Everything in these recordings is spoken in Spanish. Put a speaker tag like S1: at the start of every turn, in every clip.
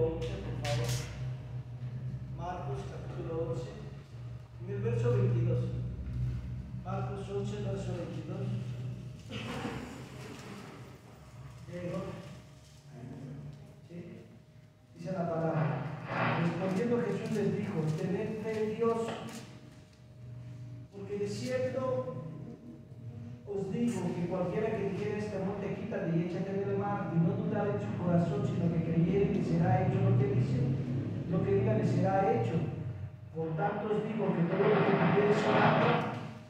S1: capítulo 11, por favor. Marcos capítulo 11, en el verso 22. Marcos 11, verso 22. ¿Sí? Dice la palabra. Respondiendo Jesús les dijo: tened fe en Dios, porque de cierto os digo que cualquiera que dijere este monte, quítate y échate en el mar, y no dudar en su corazón, sino que creyere que será hecho lo que dice, lo que diga le será hecho. Por tanto os digo que todo lo que pidiereis orando,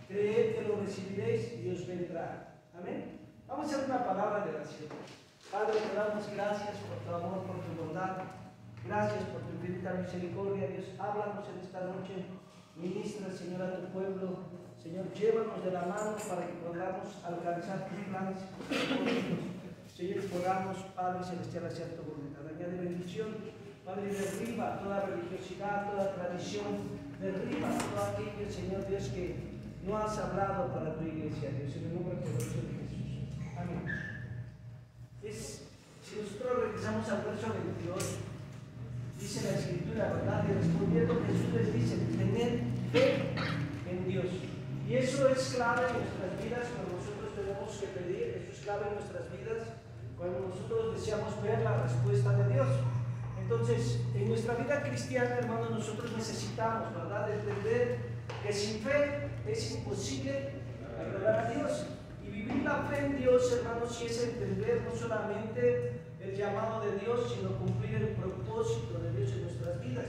S1: creed que lo recibiréis y os vendrá. Amén. Vamos a hacer una palabra de oración. Padre, te damos gracias por tu amor, por tu bondad. Gracias por tu infinita misericordia. Dios, háblanos en esta noche. Ministra, Señor, a tu pueblo. Señor, llévanos de la mano para que podamos alcanzar tus planes. Señor, podamos, Padre Celestial, hacer tu voluntad. Añade bendición. Padre, derriba toda religiosidad, toda tradición. Derriba todo aquello, Señor Dios, que no has hablado para tu iglesia, Dios, en el nombre poderoso de Jesús. Amén. Si nosotros regresamos al verso 22, dice la Escritura, ¿verdad? Y respondiendo Jesús les dice: tened fe en Dios. Y eso es clave en nuestras vidas cuando nosotros tenemos que pedir. Eso es clave en nuestras vidas cuando nosotros deseamos ver la respuesta de Dios. Entonces, en nuestra vida cristiana, hermanos, nosotros necesitamos, ¿verdad?, entender que sin fe es imposible agradar a Dios. Y vivir la fe en Dios, hermanos, sí es entender no solamente el llamado de Dios, sino cumplir el propósito de Dios en nuestras vidas.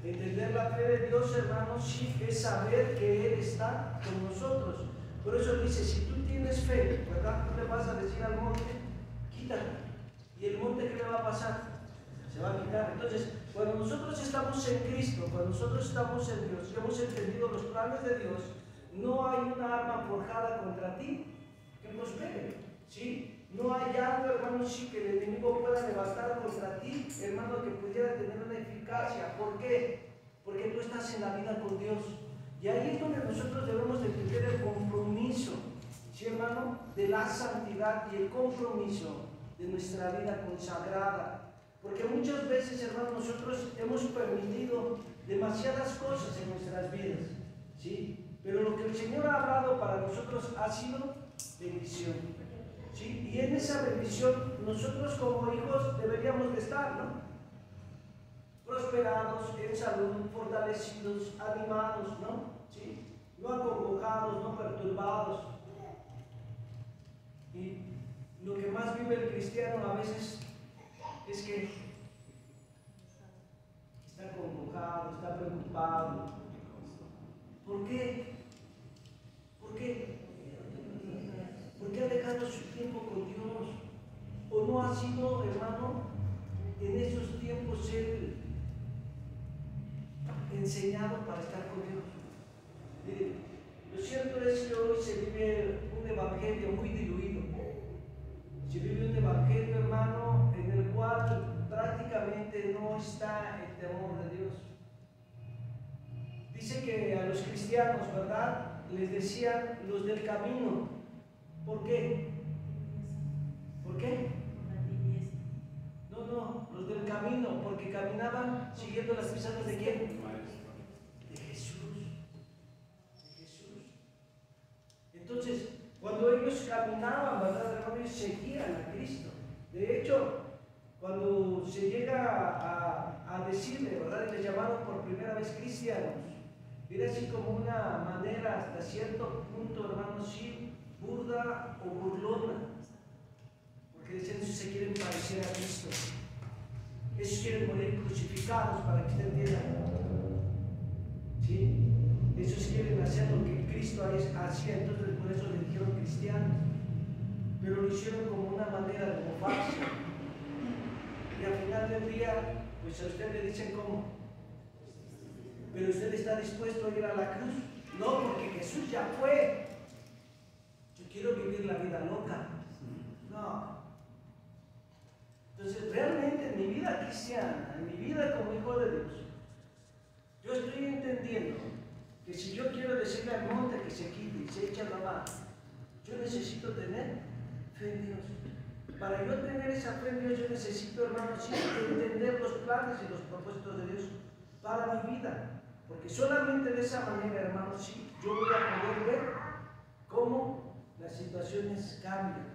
S1: Entender la fe de Dios, hermanos, sí es saber que Él está con nosotros. Por eso dice: si tú tienes fe, ¿verdad?, tú le vas a decir al monte, quítate. ¿Y el monte qué le va a pasar? Se va a quitar. Entonces, cuando nosotros estamos en Cristo, cuando nosotros estamos en Dios y hemos entendido los planes de Dios, no hay una arma forjada contra ti que prospere, ¿sí? No hay algo, hermano, sí, que el enemigo pueda levantar contra ti, hermano, que pudiera tener una eficacia. ¿Por qué? Porque tú estás en la vida con Dios. Y ahí es donde nosotros debemos de tener el compromiso, ¿sí, hermano?, de la santidad y el compromiso de nuestra vida consagrada. Porque muchas veces, hermano, nosotros hemos permitido demasiadas cosas en nuestras vidas, ¿sí? Pero lo que el Señor ha hablado para nosotros ha sido bendición, ¿sí? Y en esa bendición nosotros como hijos deberíamos de estar, ¿no? Prosperados, en salud, fortalecidos, animados, ¿no? ¿Sí? No acongojados, no perturbados. Y lo que más vive el cristiano a veces es que está acongojado, está preocupado. ¿Por qué? ¿Por qué? Porque ha dejado su tiempo con Dios, o no ha sido, hermano, en esos tiempos él enseñado para estar con Dios. Miren, lo cierto es que hoy se vive un evangelio muy diluido. Se vive un evangelio, hermano, en el cual prácticamente no está el temor de Dios. Dice que a los cristianos, ¿verdad?, les decían los del camino. ¿Por qué? ¿Por qué? No, los del camino, porque caminaban siguiendo las pisadas ¿de quién? De Jesús. De Jesús. Entonces, cuando ellos caminaban, ¿verdad?, ellos seguían a Cristo. De hecho, cuando se llega a decirle, ¿verdad?, y les llamaron por primera vez cristianos, era así como una manera hasta cierto punto, hermanos, sí, burda o burlona, porque decían: esos se quieren parecer a Cristo, esos quieren morir crucificados, para que usted entienda, ¿sí? Esos quieren hacer lo que Cristo hacía, entonces por eso le dijeron cristianos, pero lo hicieron como una manera de mofarse. Y al final del día, pues a usted le dicen: ¿cómo? Pero usted está dispuesto a ir a la cruz. No, porque Jesús ya fue. Yo quiero vivir la vida loca. No. Entonces, realmente en mi vida cristiana, en mi vida como hijo de Dios, yo estoy entendiendo que si yo quiero decirle al monte que se quite y se eche a la mar, yo necesito tener fe en Dios. para yo tener esa fe en Dios, yo necesito, hermanos, sí, entender los planes y los propósitos de Dios para mi vida. Porque solamente de esa manera, hermanos, sí, yo voy a poder ver cómo las situaciones cambian,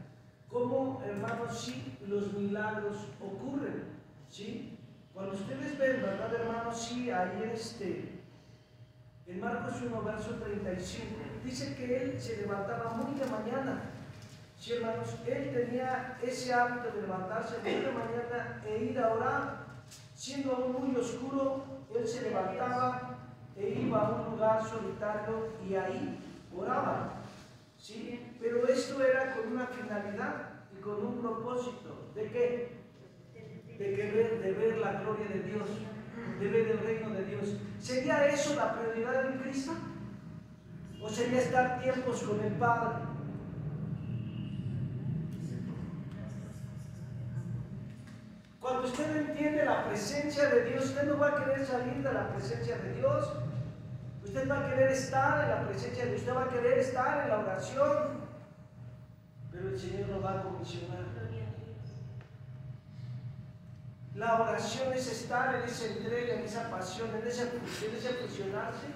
S1: cómo, hermanos, sí, los milagros ocurren, ¿sí? Cuando ustedes ven, ¿verdad, hermanos? Sí, ahí en Marcos 1, verso 35, dice que él se levantaba muy de mañana. Sí, hermanos, él tenía ese hábito de levantarse muy de mañana e ir a orar. Siendo aún muy oscuro, él se levantaba e iba a un lugar solitario y ahí oraba. ¿Sí? Pero esto era con una finalidad y con un propósito. ¿De qué? De ver la gloria de Dios, de ver el reino de Dios. ¿Sería eso la prioridad en Cristo? ¿O sería estar tiempos con el Padre? Cuando usted entiende la presencia de Dios, usted no va a querer salir de la presencia de Dios. Usted va a querer estar en la presencia de Dios, usted va a querer estar en la oración. Pero el Señor lo va a comisionar. La oración es estar en esa entrega, en esa pasión, en ese fusionarse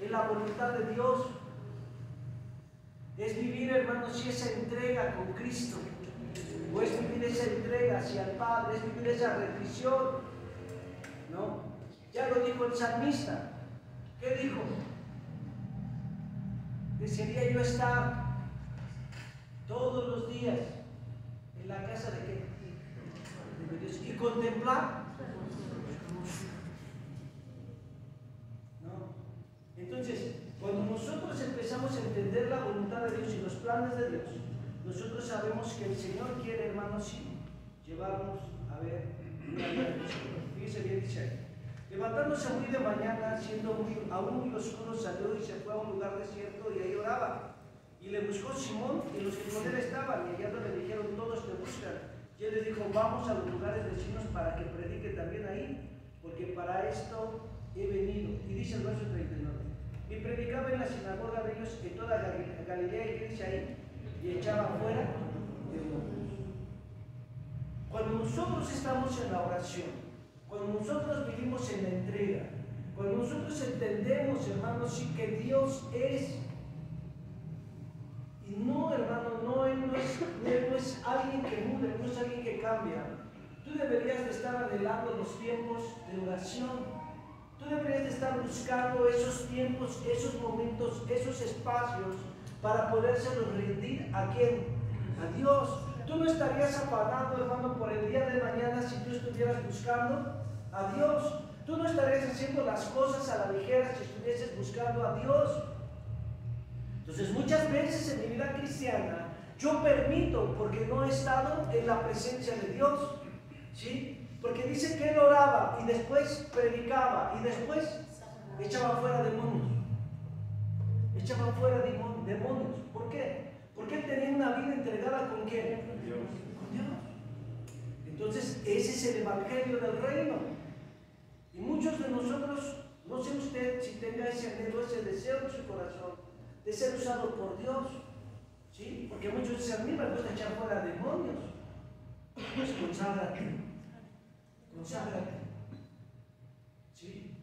S1: en la voluntad de Dios. Es vivir, hermanos, si esa entrega con Cristo, o es vivir esa entrega hacia el Padre, es vivir esa rendición, ¿no? Ya lo dijo el salmista. ¿Qué dijo? Desearía yo estar todos los días en la casa de ¿qué? De Dios y contemplar, ¿no? Entonces, cuando nosotros empezamos a entender la voluntad de Dios y los planes de Dios, nosotros sabemos que el Señor quiere, hermanos, sí, llevarnos a ver una vida de Señor. Fíjese bien, dice ahí. Levantándose muy de mañana, siendo aún muy oscuro, salió y se fue a un lugar desierto y ahí oraba. Y le buscó Simón y los que con él estaban, y allá le dijeron, todos te buscan. Y él les dijo, vamos a los lugares vecinos para que predique también ahí, porque para esto he venido. Y dice el verso 39, y predicaba en la sinagoga de ellos en toda Galilea, y dice ahí, y echaba fuera demonios. Cuando nosotros estamos en la oración, cuando nosotros vivimos en la entrega, cuando nosotros entendemos, hermanos, sí que Dios es, y no, hermano, Él no es alguien que muda, no es alguien que cambia. Tú deberías de estar anhelando los tiempos de oración. Tú deberías de estar buscando esos tiempos, esos momentos, esos espacios para podérselos rendir ¿a quién? A Dios. Tú no estarías afanado, hermano, por el día de mañana si tú estuvieras buscando a Dios. Tú no estarías haciendo las cosas a la ligera si estuvieses buscando a Dios. Entonces, muchas veces en mi vida cristiana yo permito, porque no he estado en la presencia de Dios, ¿sí? Porque dice que él oraba y después predicaba y después echaba fuera demonios. Echaba fuera demonios. ¿Por qué? Porque él tenía una vida entregada ¿con quién? Con Dios. Con Dios. Entonces, ese es el evangelio del reino. Y muchos de nosotros, no sé usted si tenga ese anhelo, ese deseo en su corazón, de ser usado por Dios, ¿sí? Porque muchos dicen, a mí me gusta echar fuera demonios. Pues conságrate, ¿sí?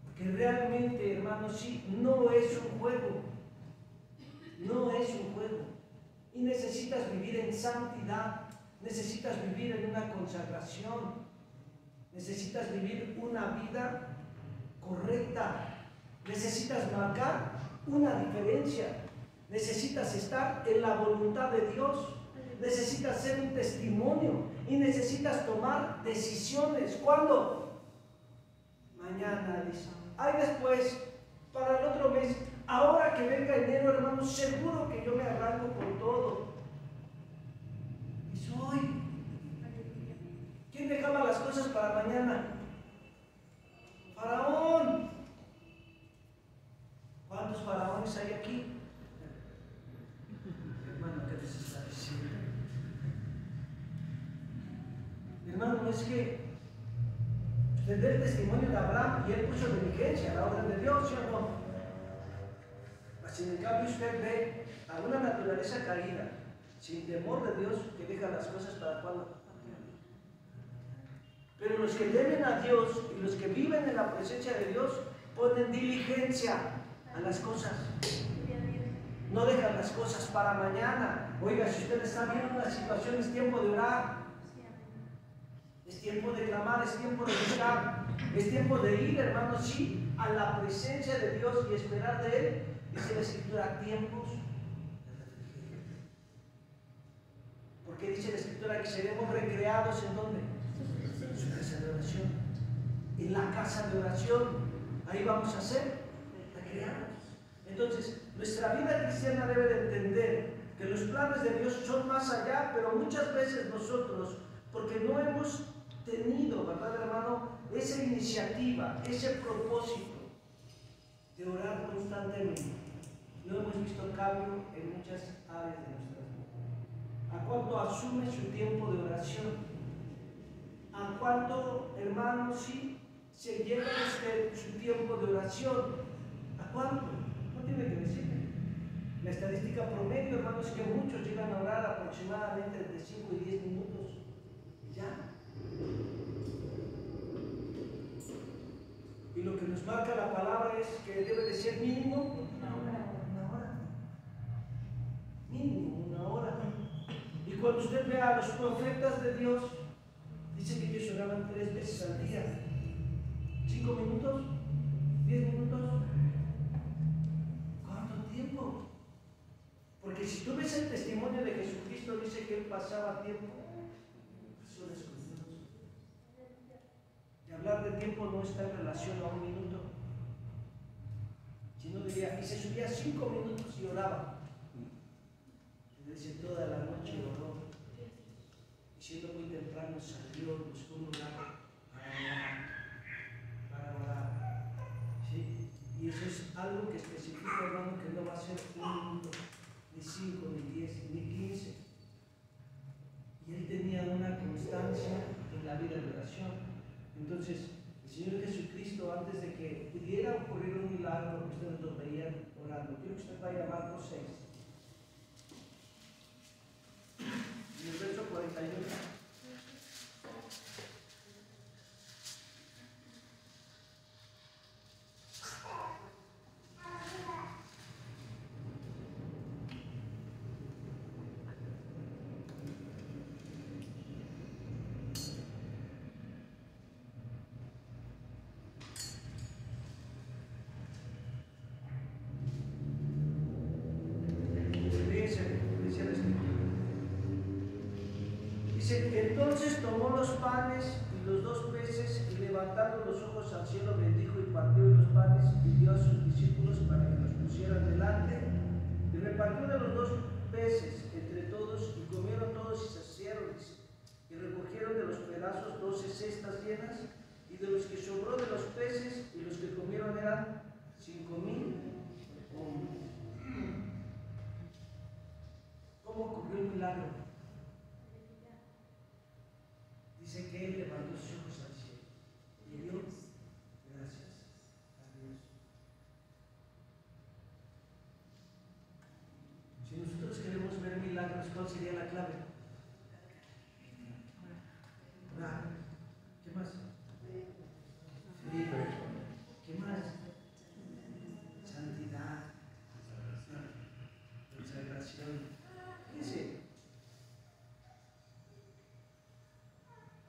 S1: Porque realmente, hermanos, sí, no es un juego, no es un juego. Y necesitas vivir en santidad, necesitas vivir en una consagración, necesitas vivir una vida correcta, necesitas marcar una diferencia, necesitas estar en la voluntad de Dios, necesitas ser un testimonio y necesitas tomar decisiones. ¿Cuándo? Mañana, dice. Ay, después, para el otro mes. Ahora que venga enero, hermanos, seguro que yo me arranco con todo. Dice, hoy, ¿quién dejaba las cosas para mañana? Faraón. ¿Cuántos faraones hay aquí? Hermano, ¿qué les está diciendo? Hermano, es que usted ve el testimonio de Abraham y él puso diligencia a la orden de Dios, ¿sí o no? Así en cambio usted ve a una naturaleza caída, sin temor de Dios, que deja las cosas para cuando. Pero los que temen a Dios y los que viven en la presencia de Dios ponen diligencia a las cosas. No dejan las cosas para mañana. Oiga, si usted está viendo una situación, es tiempo de orar. Es tiempo de clamar, es tiempo de buscar. Es tiempo de ir, hermanos, sí, a la presencia de Dios y esperar de Él. Dice la Escritura, tiempos de refrigerio. Porque dice la Escritura que seremos recreados ¿en dónde? En su casa de oración. En la casa de oración. Ahí vamos a ser recreados. Entonces, nuestra vida cristiana debe de entender que los planes de Dios son más allá, pero muchas veces nosotros, porque no hemos tenido, ¿verdad, hermano?, esa iniciativa, ese propósito de orar constantemente, no hemos visto cambio en muchas áreas de nuestras vidas. ¿A cuánto asume su tiempo de oración? ¿A cuánto, hermano, sí se lleva usted su tiempo de oración? ¿A cuánto? No tiene que decirme. La estadística promedio, hermano, es que muchos llegan a orar aproximadamente entre 5 y 10 minutos. Ya. Y lo que nos marca la palabra es que debe de ser mínimo una hora. Mínimo una hora. Y cuando usted vea a los profetas de Dios, dice que ellos oraban 3 veces al día. 5 minutos, 10 minutos. ¿Cuánto tiempo? Porque si tú ves el testimonio de Jesucristo, dice que Él pasaba tiempo con horas con Dios. Y hablar de tiempo no está en relación a un minuto, sino diría, y se subía 5 minutos y oraba. Y dice, toda la noche oró. Y siendo muy temprano salió, buscó un lugar para orar. ¿Sí? Y eso es algo que especifica, hermano, que no va a ser un minuto, ni 5, ni 10, ni 15. Y él tenía una constancia en la vida de oración. Entonces, el Señor Jesucristo, antes de que pudiera ocurrir un milagro, ustedes lo veían orando. Quiero que usted vaya a Marcos 6. En el verso 41. Entonces tomó los panes y los 2 peces y levantando los ojos al cielo bendijo y partió los panes y dio a sus discípulos para que los pusieran delante y repartió de los 2 peces entre todos y comieron todos y saciaron y recogieron de los pedazos 12 cestas llenas y de los que sobró de los peces y los que comieron eran 5,000 hombres. ¿Cómo ocurrió el milagro? Dice que él levantó sus ojos al cielo y dio gracias a Dios. Si nosotros queremos ver milagros, ¿cuál sería la clave? Orar. ¿Qué más? Sí. ¿Qué más? Santidad, consagración. Dice,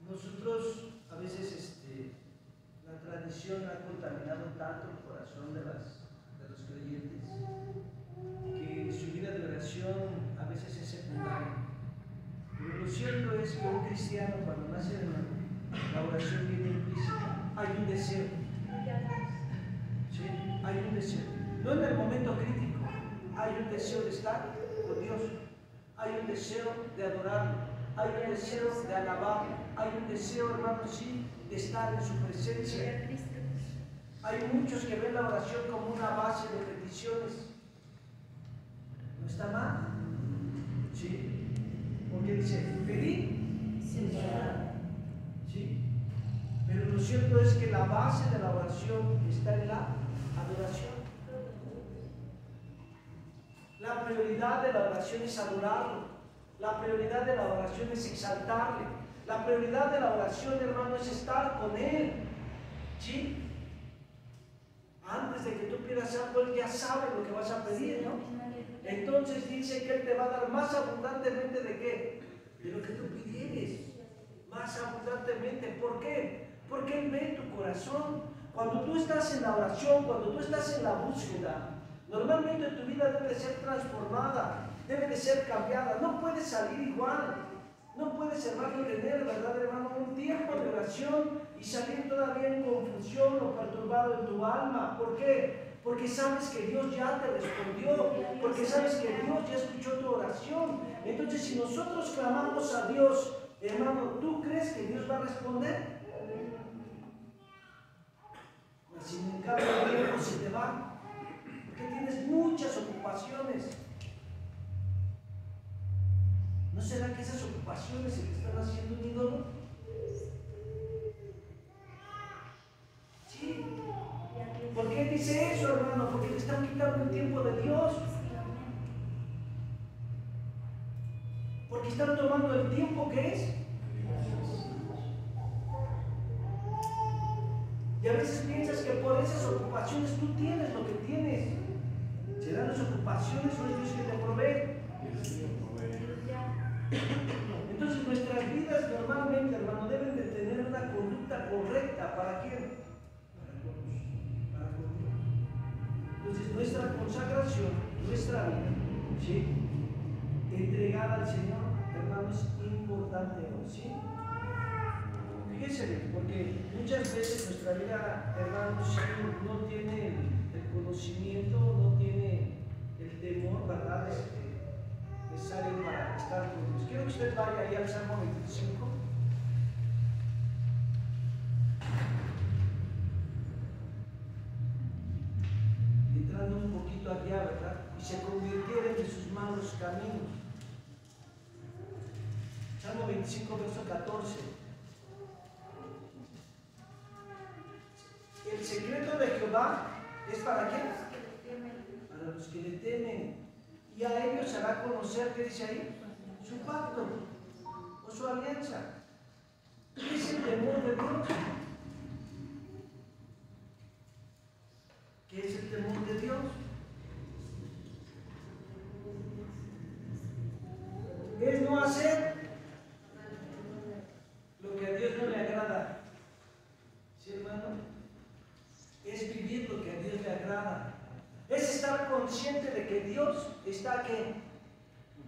S1: nosotros a veces la tradición ha contaminado tanto el corazón de los creyentes que su vida de oración a veces es secundaria. Pero lo cierto es que un cristiano cuando nace de nuevo, la oración viene implícita. Hay un deseo. ¿Sí? Hay un deseo. No en el momento crítico. Hay un deseo de estar con Dios. Hay un deseo de adorarlo. Hay un deseo de alabarlo. Hay un deseo, hermano, sí, de estar en su presencia. Hay muchos que ven la oración como una base de peticiones. ¿No está mal? Sí. Porque dice, pedí, ¿sí? Pero lo cierto es que la base de la oración está en la adoración. La prioridad de la oración es adorarlo. La prioridad de la oración es exaltarle. La prioridad de la oración, hermano, es estar con Él. ¿Sí? Antes de que tú pidas algo, Él ya sabe lo que vas a pedir, ¿no? Entonces dice que Él te va a dar más abundantemente de qué? De lo que tú pidieres. Más abundantemente. ¿Por qué? Porque Él ve tu corazón. Cuando tú estás en la oración, cuando tú estás en la búsqueda, normalmente tu vida debe de ser transformada, debe de ser cambiada. No puedes salir igual. No puedes, hermano, tener, ¿verdad, hermano? Un tiempo de oración y salir todavía en confusión o perturbado en tu alma. ¿Por qué? Porque sabes que Dios ya te respondió, porque sabes que Dios ya escuchó tu oración. Entonces, si nosotros clamamos a Dios, hermano, ¿tú crees que Dios va a responder? Pues si en cambio el tiempo se te va, porque tienes muchas ocupaciones. ¿No será que esas ocupaciones se te están haciendo un ídolo? Sí. ¿Por qué dice eso, hermano? Porque te están quitando el tiempo de Dios. Porque están tomando el tiempo que es. Y a veces piensas que por esas ocupaciones tú tienes lo que tienes. ¿Serán las ocupaciones o es Dios que te provee? Entonces nuestras vidas normalmente, hermano, deben de tener una conducta correcta. ¿Para quién? Para con Dios. Entonces nuestra consagración, nuestra vida, ¿sí?, entregada al Señor, hermano, es importante hoy, ¿sí? Fíjense, porque muchas veces nuestra vida, hermano, sí, no tiene el conocimiento, no tiene el temor, ¿verdad?, necesario para estar con Dios. Quiero que usted vaya ahí al Salmo 25. Entrando un poquito allá, ¿verdad? Y se convirtieron de sus malos caminos. Salmo 25, verso 14. El secreto de Jehová es ¿para quién? Para los que le temen. Y a ellos hará conocer, ¿qué dice ahí? Su pacto o su alianza. ¿Qué es el temor de Dios? ¿Qué es el temor de Dios? Es no hacer lo que a Dios no le agrada. ¿Sí, hermano? Es vivir lo que a Dios le agrada. Es estar consciente de que Dios está aquí,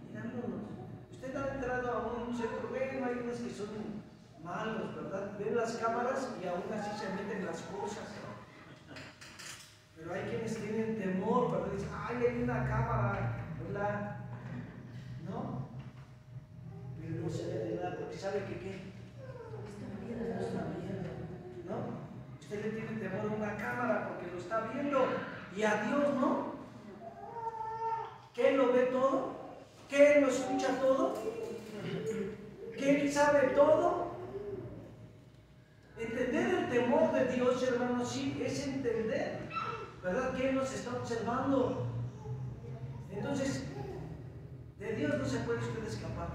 S1: mirándonos. Usted ha entrado a un centro, bueno, hay unos que son malos, ¿verdad? Ven las cámaras y aún así se meten las cosas. Pero hay quienes tienen temor, ¿verdad? Dicen, ay, hay una cámara, ¿verdad? ¿No? Pero no se ve de nada porque sabe que ¿qué? No está viendo, ¿no? Usted le tiene temor a una cámara porque lo está viendo y a Dios no. Que Él lo ve todo, que Él lo escucha todo, que Él sabe todo. Entender el temor de Dios, hermano, sí, es entender, ¿verdad?, que Él nos está observando. Entonces, de Dios no se puede usted escapar.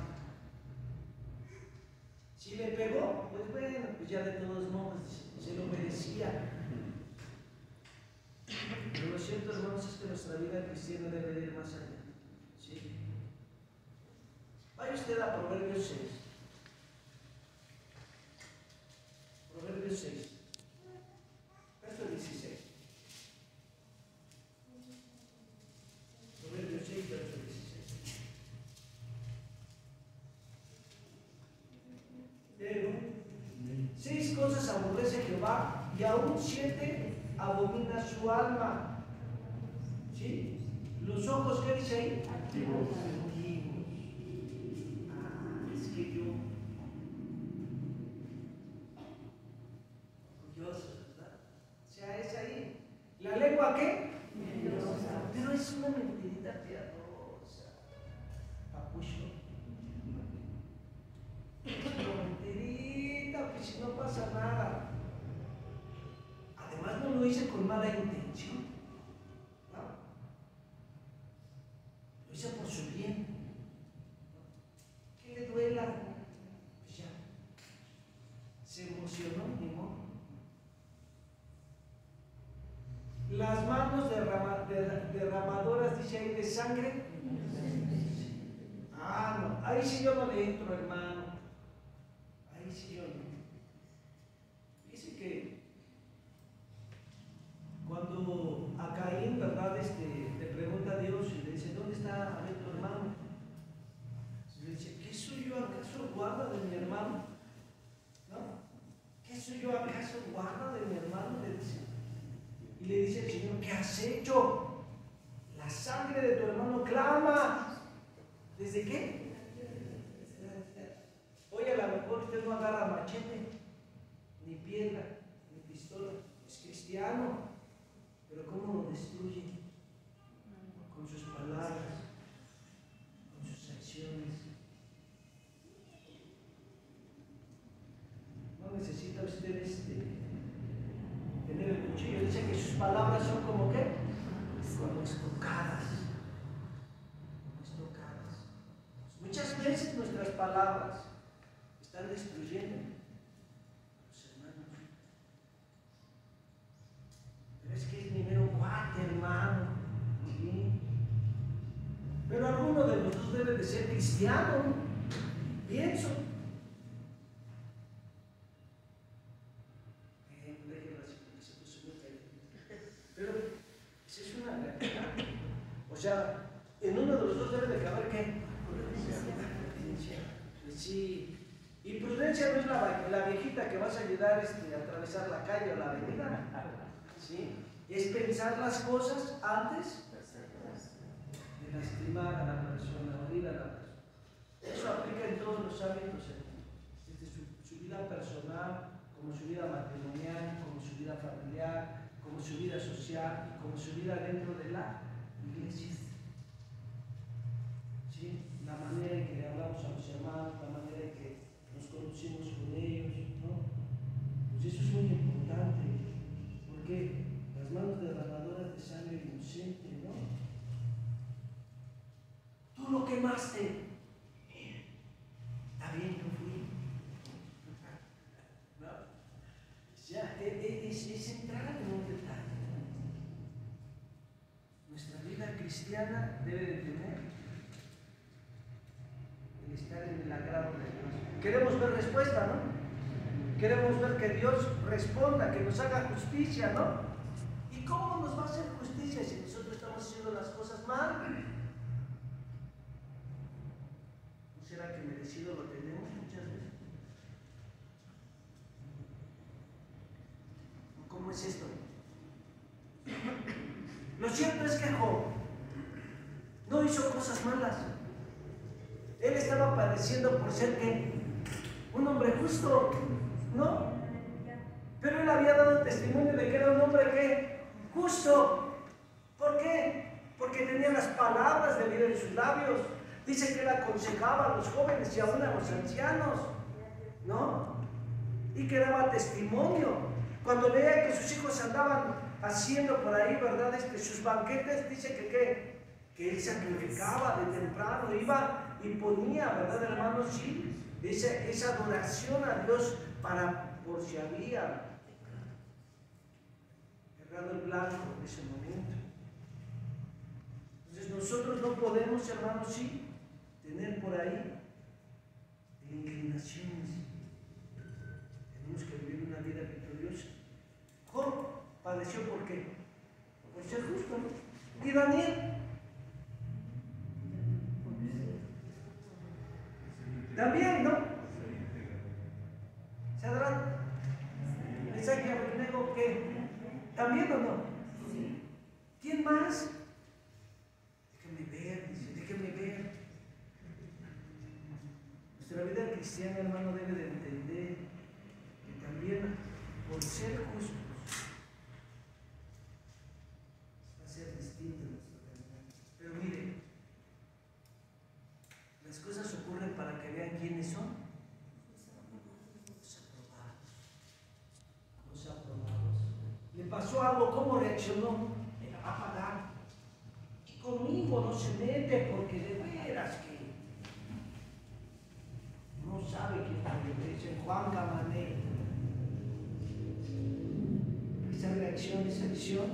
S1: Si le pegó, pues bueno, pues ya de todos modos se lo merecía. Pero lo cierto, hermanos, es que nuestra vida cristiana debe ir más allá. ¿Sí? Vaya usted a Proverbios 6. Proverbios 6, verso 16. Proverbios 6, verso 16. Pero 6 cosas aborrece Jehová y aún 7 abomina su alma. ¿Sí? Los ojos, ¿qué dice ahí? Activos. Es que yo, orgullosos, ¿verdad? O sea, es ahí. ¿La lengua qué? Mentirosa. Pero es una mentirita piadosa. Papucho. Una mentirita, que si no pasa nada. Además, no lo hice con mala intención. ¿No? Lo hice por su bien. ni modo. Las manos derramadoras, dice ahí, de sangre. Ah, no, ahí sí yo no le entro, hermano. Ahí sí yo no. Dice que cuando a Caín, ¿verdad? Le pregunta a Dios y le dice, ¿dónde está tu hermano? Y le dice, ¿qué soy yo acaso guarda de mi hermano? ¿No? ¿Qué soy yo acaso guarda de mi hermano? Le dice. Y le dice el Señor, ¿qué has hecho? La sangre de tu hermano clama. ¿Desde qué? Oye, a lo mejor usted no agarra machete, ni piedra, ni pistola. Es cristiano, pero ¿cómo lo destruye? Con sus palabras, con sus acciones. No necesita usted tener el cuchillo. Dice que sus palabras son como ¿qué? Como estocadas. Muchas veces nuestras palabras están destruyendo a los hermanos. Pero es que es primero cuate, hermano. ¿Sí? Pero alguno de los dos debe de ser cristiano. Pienso. Pero esa es una realidad. O sea, en uno de los dos debe de caber ¿qué? Prudencia. Sí. Y prudencia no es la viejita que vas a ayudar a atravesar la calle o la avenida. ¿Sí? Es pensar las cosas antes de lastimar a la persona, herir a la persona. Eso aplica en todos los ámbitos, desde su vida personal, como su vida matrimonial, como su vida familiar, como su vida social y como su vida dentro de la iglesia. ¿Sí? La manera en que le hablamos a los hermanos, la manera en que nos conducimos con ellos, ¿no? Pues eso es muy importante, porque las manos derramadoras de sangre inocente, ¿no? Tú lo quemaste. Está bien, yo fui. ¿No? Ya, es entrar en un detalle. Nuestra vida cristiana debe de tener el estar en el agrado de Dios. Queremos ver respuesta, ¿no? Queremos ver que Dios responda, que nos haga justicia, ¿no? ¿Y cómo nos va a hacer justicia si nosotros estamos haciendo las cosas mal? ¿No será que merecido lo tenemos muchas veces? ¿Cómo es esto? Lo cierto es que Job no hizo cosas malas. Él estaba padeciendo por ser ¿qué? Un hombre justo, ¿no? Pero él había dado testimonio de que era un hombre ¿qué? Justo. ¿Por qué? Porque tenía las palabras de vida en sus labios. Dice que él aconsejaba a los jóvenes y aún a los ancianos, ¿no? Y que daba testimonio. Cuando veía que sus hijos andaban haciendo por ahí, ¿verdad? Sus banquetes, dice que él sacrificaba de temprano, iba y ponía, ¿verdad, hermanos? Sí, esa adoración a Dios por si había errado el blanco en ese momento. Entonces nosotros no podemos, hermanos, sí, tener por ahí inclinaciones. Tenemos que vivir una vida victoriosa. Job padeció ¿por qué? Por ser justo, ¿no? Y Daniel también, ¿no? Sadrach, Mesach y Abednego, ¿qué? ¿También o no? ¿Quién más? Déjenme ver, dice, déjenme ver. Nuestra vida cristiana, hermano, debe de entender que también por ser justos va a ser distinto nuestro camino. Pero mire, las cosas ocurren para que vean quiénes son. Los aprobados. Le pasó algo, ¿cómo reaccionó? Me la va a pagar. Y conmigo no se mete porque de veras que no sabe quién es. Dice Juan Camané. reacción, esa visión,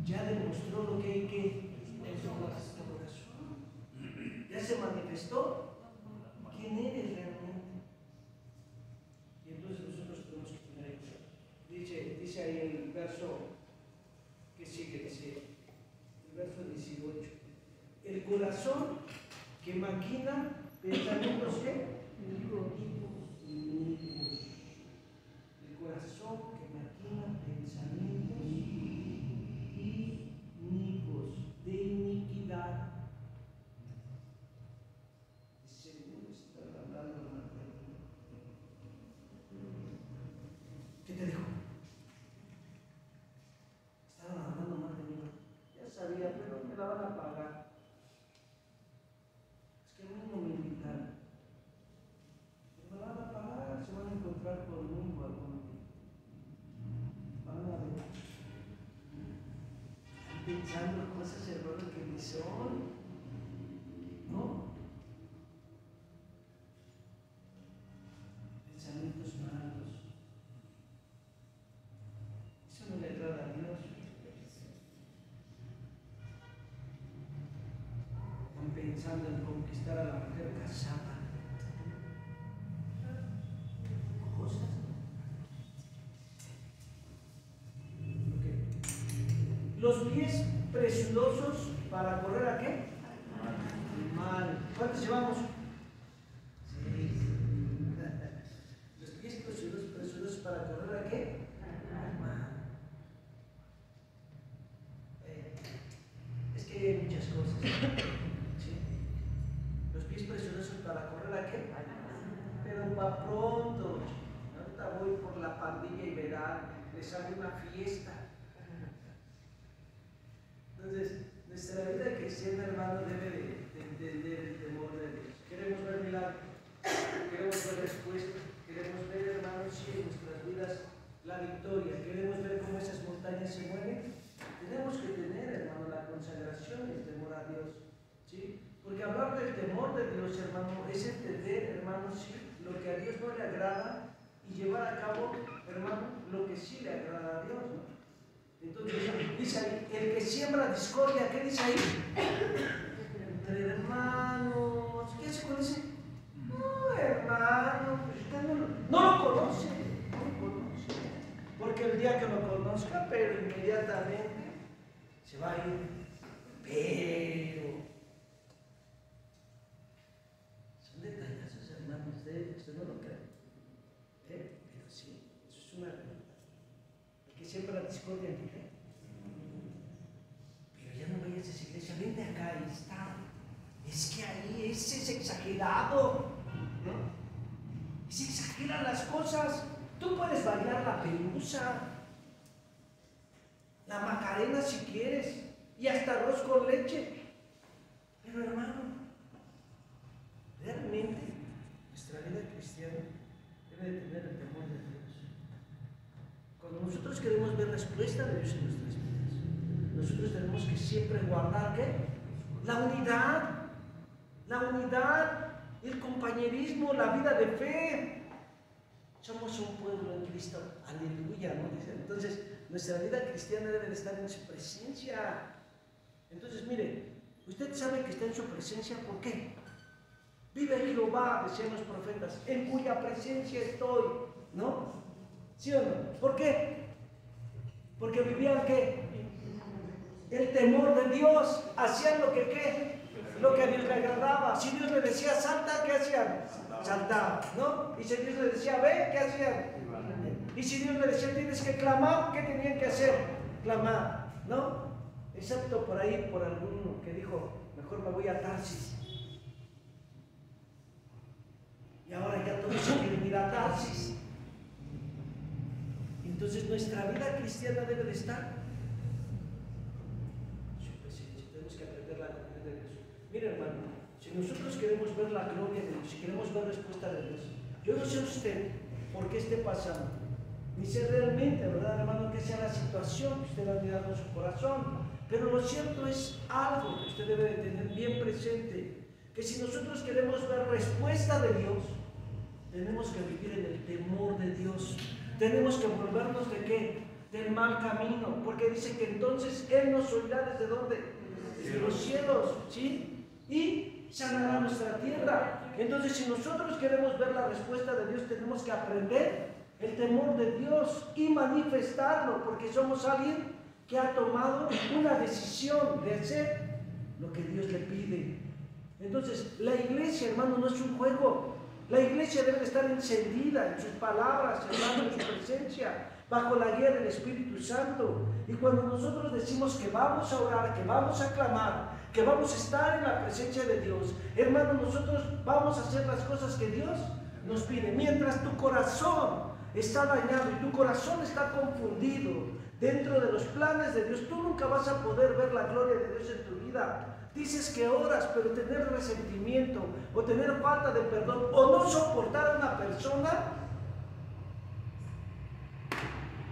S1: ya demostró lo que hay que ya se manifestó quién eres realmente. Y entonces nosotros tenemos que tener cuidado. Dice ahí el verso que sigue, dice el verso 18: el corazón que maquina pensamientos inicuos. El corazón que maquina pensamientos inicuos, de iniquidad. ¿Qué te dijo? Estaban hablando mal de mí. Ya sabía, pero me la van a pagar. Es que a mí no me invitaron. Me la van a pagar, se van a encontrar conmigo algún día. Van a ver. Están pensando cosas errores que ni son. ¿No? Pensamientos malos. Eso no le agrada a Dios. Están pensando en conquistar a la mujer casada. Cosas. Okay. Los pies presurosos para correr ¿a qué? Mal. ¿Cuántos llevamos? 6. Los pies presurosos para correr ¿a qué? Mal. Es que hay muchas cosas. ¿Sí? Los pies presurosos para correr ¿a qué? Pero para pronto. Ahorita voy por la pandilla y verán, les sale una fiesta. Entonces, nuestra vida cristiana, hermano, debe de entender el temor de Dios. Queremos ver milagros, queremos ver respuestas, queremos ver, hermanos, sí, en nuestras vidas la victoria, queremos ver cómo esas montañas se mueven. Tenemos que tener, hermano, la consagración y el temor a Dios, ¿sí? Porque hablar del temor de Dios, hermano, es entender, hermano, sí, lo que a Dios no le agrada y llevar a cabo, hermano, lo que sí le agrada a Dios, ¿no? Entonces, dice ahí, el que siembra discordia, ¿qué dice ahí? Entre hermanos. ¿Qué hace con ese? No, hermano, pues usted no lo conoce. Porque el día que lo conozca, pero inmediatamente se va a ir. Pero son detallazos, hermanos, usted no lo cree. Pero sí, eso es una realidad. Que siempre la discordia en ti. Pero ya no vayas a esa iglesia, vente acá, ahí está. Es que ahí es exagerado, ¿no? Se exageran las cosas. Tú puedes bailar la pelusa, la macarena si quieres, y hasta arroz con leche. Pero hermano, realmente nuestra vida cristiana debe de tener el temor de Dios. Cuando nosotros queremos ver respuesta de Dios en nuestras vidas, nosotros tenemos que siempre guardar ¿qué? La unidad, el compañerismo, la vida de fe. Somos un pueblo en Cristo, aleluya, ¿no? Entonces, nuestra vida cristiana debe de estar en su presencia. Entonces, mire, usted sabe que está en su presencia, ¿por qué? Vive Jehová, decían los profetas, en cuya presencia estoy, ¿no? ¿Sí o no? ¿Por qué? Porque vivían ¿qué? El temor de Dios, hacían lo que ¿qué? Lo que a Dios le agradaba. Si Dios le decía salta, ¿qué hacían? Saltaban, ¿no? Y si Dios le decía ve, ¿qué hacían? Y si Dios le decía tienes que clamar, ¿qué tenían que hacer? Clamar, ¿no? Excepto por ahí, por alguno que dijo, mejor me voy a Tarsis. Y ahora ya todos se quieren ir a Tarsis. Entonces nuestra vida cristiana debe de estar en su presencia. Tenemos que aprender la gloria de Dios. Mira, hermano, si nosotros queremos ver la gloria de Dios, si queremos ver respuesta de Dios, yo no sé usted por qué esté pasando, ni sé realmente, ¿verdad, hermano?, que sea la situación que usted ha mirado en su corazón, pero lo cierto es algo que usted debe de tener bien presente, que si nosotros queremos ver respuesta de Dios, tenemos que vivir en el temor de Dios. Tenemos que volvernos ¿de qué? Del mal camino, porque dice que entonces Él nos oirá ¿desde dónde? Desde los cielos, ¿sí? Y sanará nuestra tierra. Entonces, si nosotros queremos ver la respuesta de Dios, tenemos que aprender el temor de Dios y manifestarlo, porque somos alguien que ha tomado una decisión de hacer lo que Dios le pide. Entonces, la iglesia, hermano, no es un juego. La iglesia debe estar encendida en sus palabras, hermano, en su presencia, bajo la guía del Espíritu Santo. Y cuando nosotros decimos que vamos a orar, que vamos a clamar, que vamos a estar en la presencia de Dios, hermano, nosotros vamos a hacer las cosas que Dios nos pide. Mientras tu corazón está dañado y tu corazón está confundido dentro de los planes de Dios, tú nunca vas a poder ver la gloria de Dios en tu vida. Dices que oras, pero tener resentimiento o tener falta de perdón o no soportar a una persona,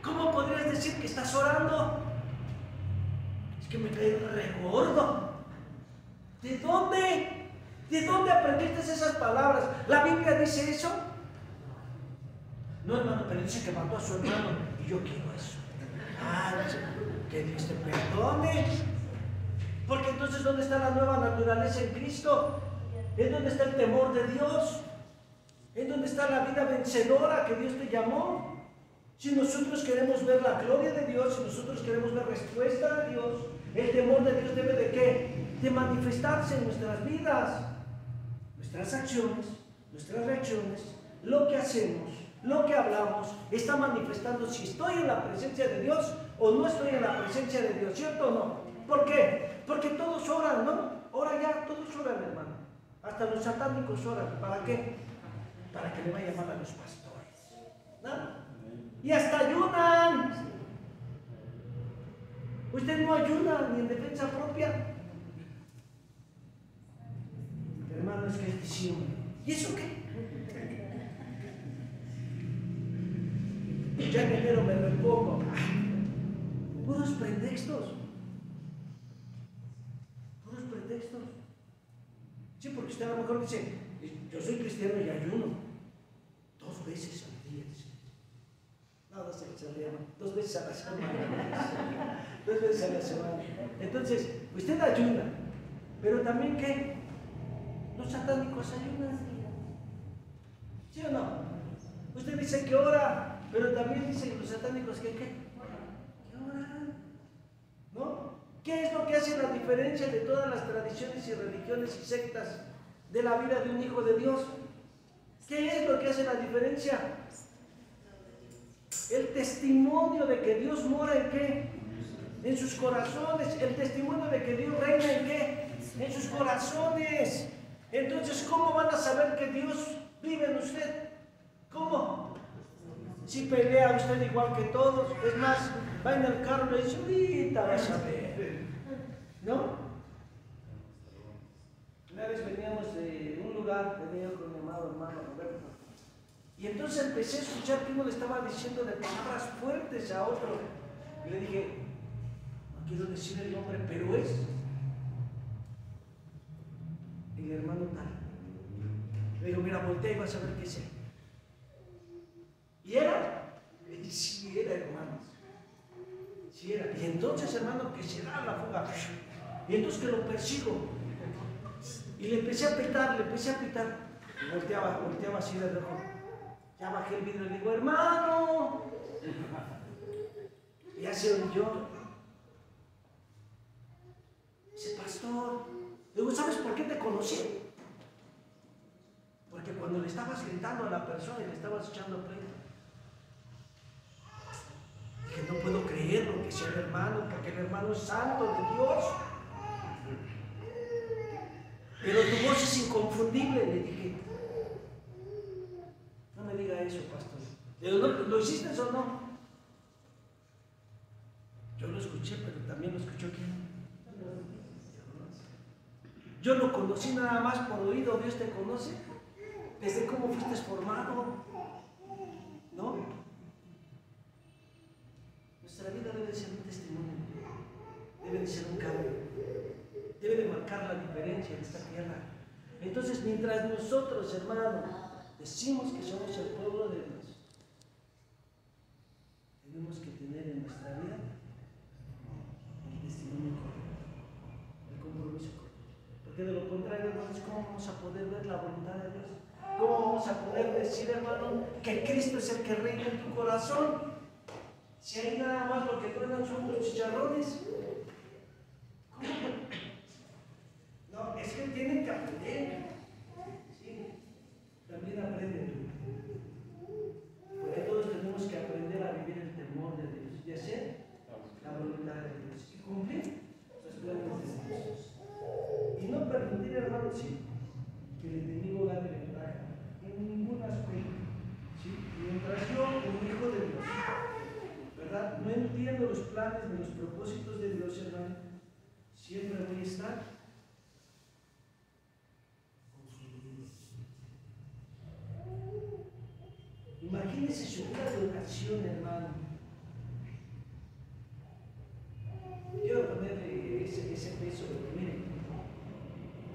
S1: ¿cómo podrías decir que estás orando? Es que me cae re gordo. ¿De dónde? ¿De dónde aprendiste esas palabras? ¿La Biblia dice eso? No, hermano, pero dice que mató a su hermano y yo quiero eso. Ah, que Dios te perdone. Porque entonces, ¿dónde está la nueva naturaleza en Cristo? ¿En dónde está el temor de Dios? ¿En dónde está la vida vencedora que Dios te llamó? Si nosotros queremos ver la gloria de Dios, si nosotros queremos ver respuesta de Dios, el temor de Dios debe de ¿qué? De manifestarse en nuestras vidas. Nuestras acciones, nuestras reacciones, lo que hacemos, lo que hablamos, está manifestando si estoy en la presencia de Dios o no estoy en la presencia de Dios, ¿cierto o no? ¿Por qué? Porque todos oran, ¿no? Ahora ya todos oran, hermano. Hasta los satánicos oran. ¿Para qué? Para que le vaya mal a los pastores, ¿no? Y hasta ayunan. Usted no ayuna ni en defensa propia. Hermano, es que es diciembre. ¿Y eso qué? Ya en enero me repongo. Puros pretextos. Puros pretextos. Sí, porque usted a lo mejor dice, yo soy cristiano y ayuno 2 veces al día. No, 2 veces al día, no. 2 veces a la semana. 2 veces a la semana. Entonces, usted ayuna, pero también ¿qué? Los satánicos ayunan. ¿Sí o no? Usted dice que ora, pero también dicen los satánicos que ¿qué? Que oran. ¿No? ¿Qué es lo que hace la diferencia de todas las tradiciones y religiones y sectas de la vida de un hijo de Dios? ¿Qué es lo que hace la diferencia? El testimonio de que Dios mora en ¿qué? En sus corazones. El testimonio de que Dios reina en ¿qué? En sus corazones. Entonces, ¿cómo van a saber que Dios vive en usted? ¿Cómo? Si pelea usted igual que todos, es más, va en el carro y le dice, ahorita vas a ver, ¿no? Una vez veníamos de un lugar, venía con mi amado hermano Roberto, y entonces empecé a escuchar que uno le estaba diciendo de palabras fuertes a otro, y le dije, no quiero decir el nombre, pero es el hermano tal. Le digo, mira, voltea y vas a ver qué es él. ¿Y era? Y sí era, hermanos. Sí era. Y entonces, hermano, que se da la fuga. Y entonces que lo persigo. Y le empecé a pitar, Y volteaba así de rojo. Ya bajé el vidrio y le digo, hermano. Y ya se oyó. Dice, pastor. Le digo, ¿sabes por qué te conocí? Porque cuando le estabas gritando a la persona y le estabas echando pleito, dije, no puedo creerlo que sea el hermano, porque el hermano es santo de Dios. Pero tu voz es inconfundible, le dije. No me diga eso, pastor. Le digo, ¿lo hiciste o no? Yo lo escuché, pero también lo escuchó quién. Yo lo conocí nada más por oído, Dios te conoce. Desde cómo fuiste formado, ¿no? Nuestra vida debe de ser un testimonio, debe de ser un cambio, debe de marcar la diferencia en esta tierra. Entonces, mientras nosotros, hermanos, decimos que somos el pueblo de Dios, decir, hermano, que Cristo es el que reina en tu corazón. Si hay nada más lo que truenan son los chicharrones. ¿Cómo? No, es que tienen que aprender. Sí, también aprenden. Porque todos tenemos que aprender a vivir el temor de Dios y hacer la voluntad de Dios y cumplir los planes de Dios. Y no permitir, hermano, sí, que el enemigo gane ventaja en ningún aspecto. ¿Sí? Mientras yo, como hijo de Dios, ¿verdad?, no entiendo los planes ni los propósitos de Dios, hermano, siempre voy a estar confundido. Imagínese su vida de oración, hermano. Quiero ponerle ese peso de que, mire,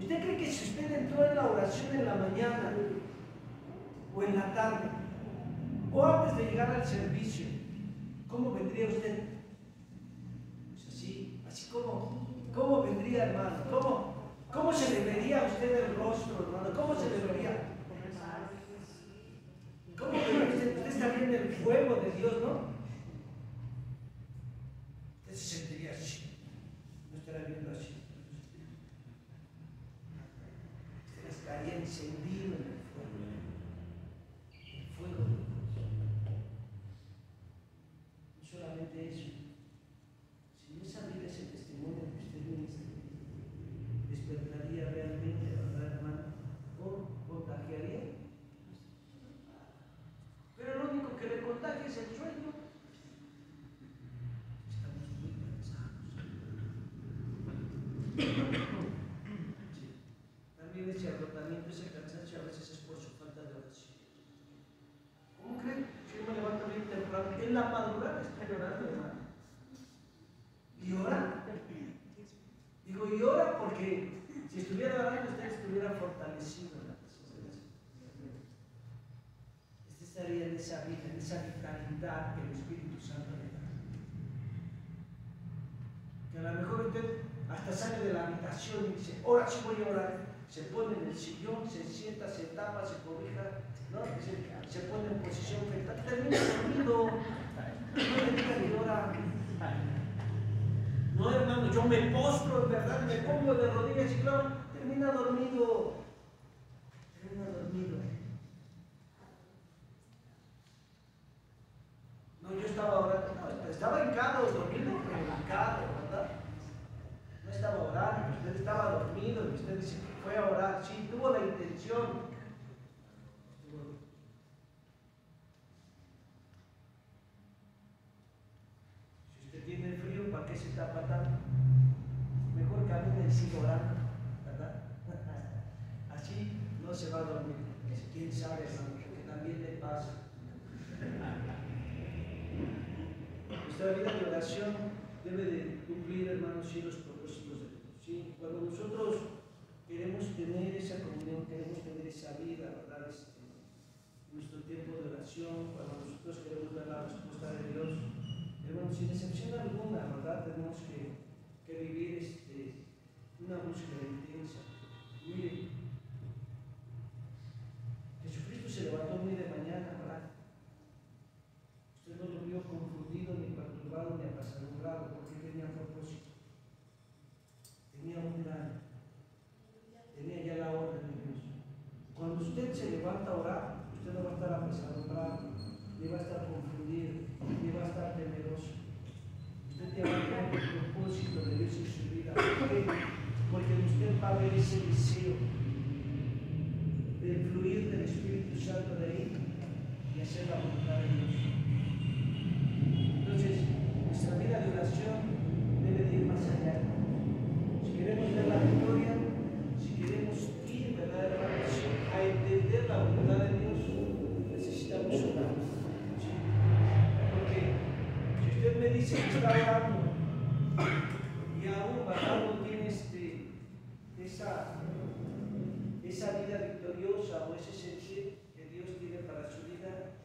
S1: ¿usted cree que si usted entró en la oración en la mañana o en la tarde o antes de llegar al servicio, cómo vendría usted? Pues así como vendría, hermano. ¿Cómo se le vería a usted el rostro, hermano? ¿Cómo se le vería? ¿Cómo vería usted? Usted estaría en el fuego de Dios, ¿no? Usted se sentiría así, no estaría viendo así. Usted estaría encendido en el fuego de Dios. No solamente eso, si esa vida, ese testimonio que usted ministra, despertaría realmente, ¿verdad, hermano? O contagiaría. Pero lo único que le contagia es el sueño. Estamos muy cansados. Sí. También ese agotamiento, ese cansancio a veces es por su falta de oración. ¿Cómo creen? Si yo me levanto bien temprano, en la madrugada estoy orando, hermano. ¿Y ora? Digo, y ora porque si estuviera orando, usted estuviera fortalecido en la presencia de Dios. Usted estaría en esa vida, en esa vitalidad que el Espíritu Santo le da. Que a lo mejor usted hasta sale de la habitación y dice, ahora sí voy a orar. Se pone en el sillón, se sienta, se tapa, se cobija, ¿no? Se pone en posición fetal, termina dormido. No le diga que ora. No, hermano, yo me postro, en verdad, me pongo de rodillas y claro, termina dormido. No, yo estaba orando, no, estaba hincado, dormido, pero hincado, ¿verdad? No estaba orando, usted estaba dormido y usted dice que fue a orar, sí, tuvo la intención. Si usted tiene frío, ¿para qué se tapa tanto? Mejor camine y siga orando, ¿verdad? Así no se va a dormir. Quién sabe, hermano, porque también le pasa. Nuestra vida de oración debe de cumplir, hermanos, sí, los propósitos de Dios. ¿Sí? Cuando nosotros queremos tener esa comunión, queremos tener esa vida, ¿verdad? Nuestro tiempo de oración, cuando nosotros queremos ver la respuesta de Dios, hermanos, sin excepción alguna, ¿verdad? Tenemos que vivir una búsqueda intensa. Mire, Jesucristo se levantó muy de mañana, ¿verdad? Usted no lo vio confundido, ni perturbado, ni apasadumbrado, porque tenía propósito. Tenía un plan. Tenía ya la orden de Dios. Cuando usted se levanta a orar, usted no va a estar apesadumbrado, ni va a estar confundido, ni va a estar temeroso. Usted ya va a tener el propósito de Dios en su vida. ¿Por qué? Porque usted va a ver ese deseo de fluir del Espíritu Santo de ahí y hacer la voluntad de Dios. Entonces, nuestra vida de oración debe de ir más allá. Si queremos ver la victoria, si queremos ir, ¿verdad, hermanos?, a entender la voluntad de Dios, necesitamos orar. ¿Sí? Porque si usted me dice que está orando y aún, ¿verdad?, no tiene esa vida victoriosa o ese sentir que Dios tiene para su vida,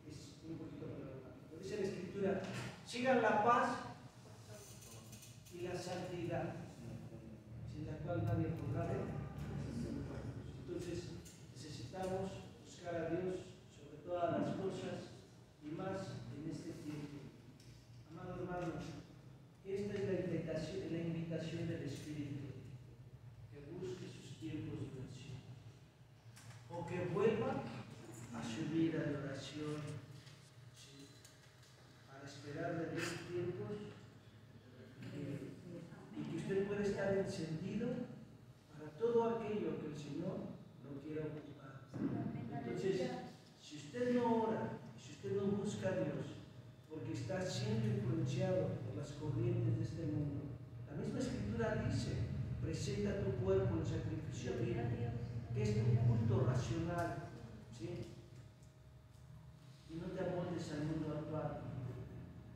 S1: es un poquito problemático. Dice la Escritura, sigan la paz y la santidad, sin la cual nadie podrá ver. Entonces necesitamos buscar a busca a Dios porque está siendo influenciado por las corrientes de este mundo. La misma Escritura dice: presenta tu cuerpo en sacrificio vivo, que es un culto racional, ¿sí? Y no te amoldes al mundo actual.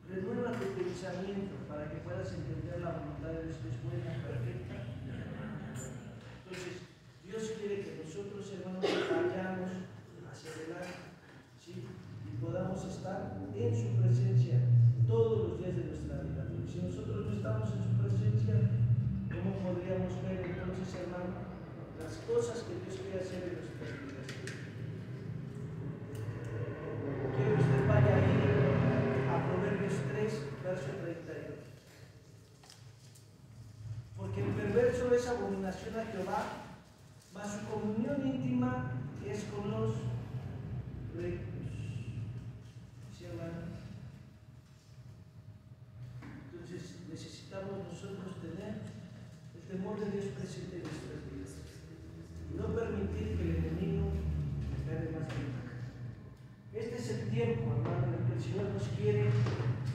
S1: Renueva tu pensamiento para que puedas entender la voluntad de Dios, que es buena, perfecta. Entonces, Dios quiere que nosotros, hermanos, vayamos hacia adelante, ¿sí? Y podamos estar en su presencia todos los días de nuestra vida. Porque si nosotros no estamos en su presencia, ¿cómo podríamos ver entonces, hermano, las cosas que Dios quiere hacer en nuestras vidas? Quiero que usted vaya ahí a Proverbios 3, verso 32. Porque el perverso es abominación a Jehová, mas su comunión íntima es con los rectos. ¿Sí, hermano? Entonces necesitamos nosotros tener el temor de Dios presente en nuestras vidas y no permitir que el enemigo gane más ventaja. Este es el tiempo, hermano, en el que el Señor nos quiere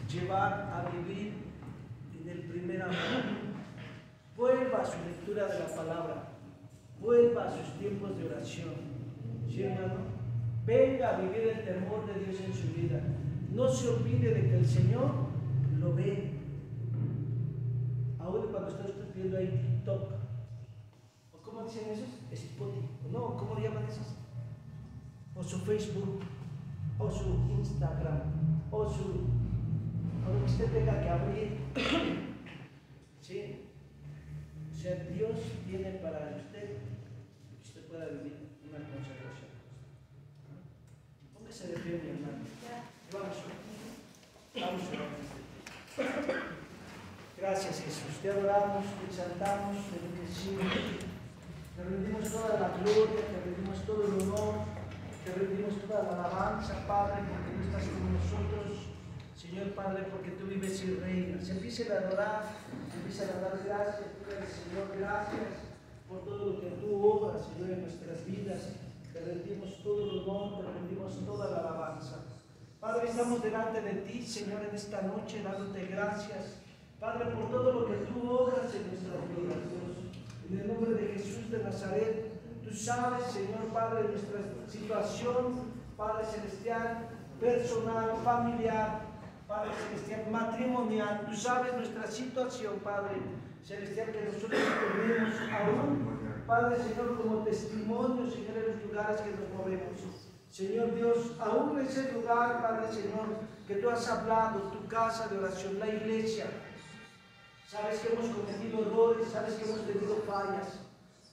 S1: llevar a vivir en el primer amor. Vuelva a su lectura de la palabra, vuelva a sus tiempos de oración, ¿sí, hermano? Venga a vivir el temor de Dios en su vida. No se olvide de que el Señor lo ve. Ahora cuando está usted viendo ahí TikTok, o ¿cómo dicen esos? Spotify, no, ¿cómo le llaman esos? O su Facebook, o su Instagram, o lo que usted tenga que abrir, ¿sí? O sea, Dios tiene para usted que usted pueda vivir una consagración. Póngase de pie, mi hermano. Vamos a orar. Gracias, Jesús. Te adoramos, te exaltamos, te bendecimos. Te rendimos toda la gloria, te rendimos todo el honor, te rendimos toda la alabanza, Padre, porque tú estás con nosotros. Señor Padre, porque tú vives y reinas. Empiecen a adorar, empiecen a dar gracias. Señor, gracias por todo lo que tú obras, Señor, en nuestras vidas. Te rendimos todo el honor, te rendimos toda la alabanza. Padre, estamos delante de ti, Señor, en esta noche, dándote gracias, Padre, por todo lo que tú obras en nuestras vidas, Dios. En el nombre de Jesús de Nazaret, tú sabes, Señor Padre, nuestra situación, Padre Celestial, personal, familiar, Padre Celestial, matrimonial. Tú sabes nuestra situación, Padre Celestial, que nosotros tenemos aún, Padre Señor, como testimonio, Señor, en los lugares que nos movemos. Señor Dios, aún en ese lugar, Padre Señor, que tú has hablado, tu casa de oración, la iglesia. Sabes que hemos cometido errores, sabes que hemos tenido fallas.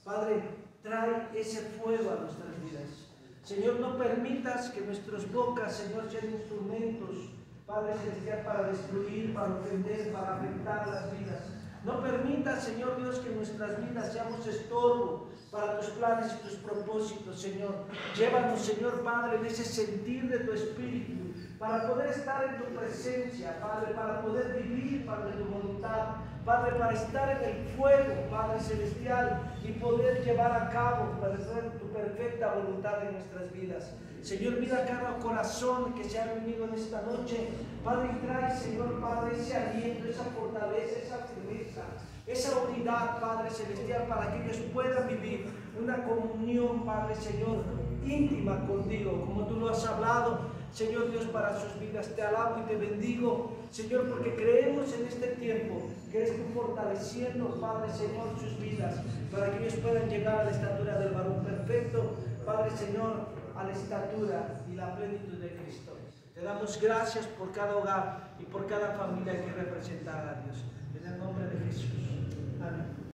S1: Padre, trae ese fuego a nuestras vidas. Señor, no permitas que nuestras bocas, Señor, sean instrumentos, Padre Celestial, para destruir, para ofender, para afectar las vidas. No permitas, Señor Dios, que en nuestras vidas seamos estorbo para tus planes y tus propósitos, Señor. Llévanos, Señor Padre, en ese sentir de tu espíritu, para poder estar en tu presencia, Padre, para poder vivir, Padre, tu voluntad, Padre, para estar en el fuego, Padre Celestial, y poder llevar a cabo, Padre, tu perfecta voluntad en nuestras vidas. Señor, mira cada corazón que se ha reunido en esta noche, Padre, y trae, Señor Padre, ese aliento, esa fortaleza, esa firmeza, esa unidad, Padre Celestial, para que ellos puedan vivir una comunión, Padre Señor, íntima contigo, como tú lo has hablado, Señor Dios, para sus vidas. Te alabo y te bendigo, Señor, porque creemos en este tiempo que eres tú fortaleciendo, Padre Señor, sus vidas, para que ellos puedan llegar a la estatura del varón perfecto, Padre Señor, a la estatura y la plenitud de Cristo. Te damos gracias por cada hogar y por cada familia que representada, Dios. En el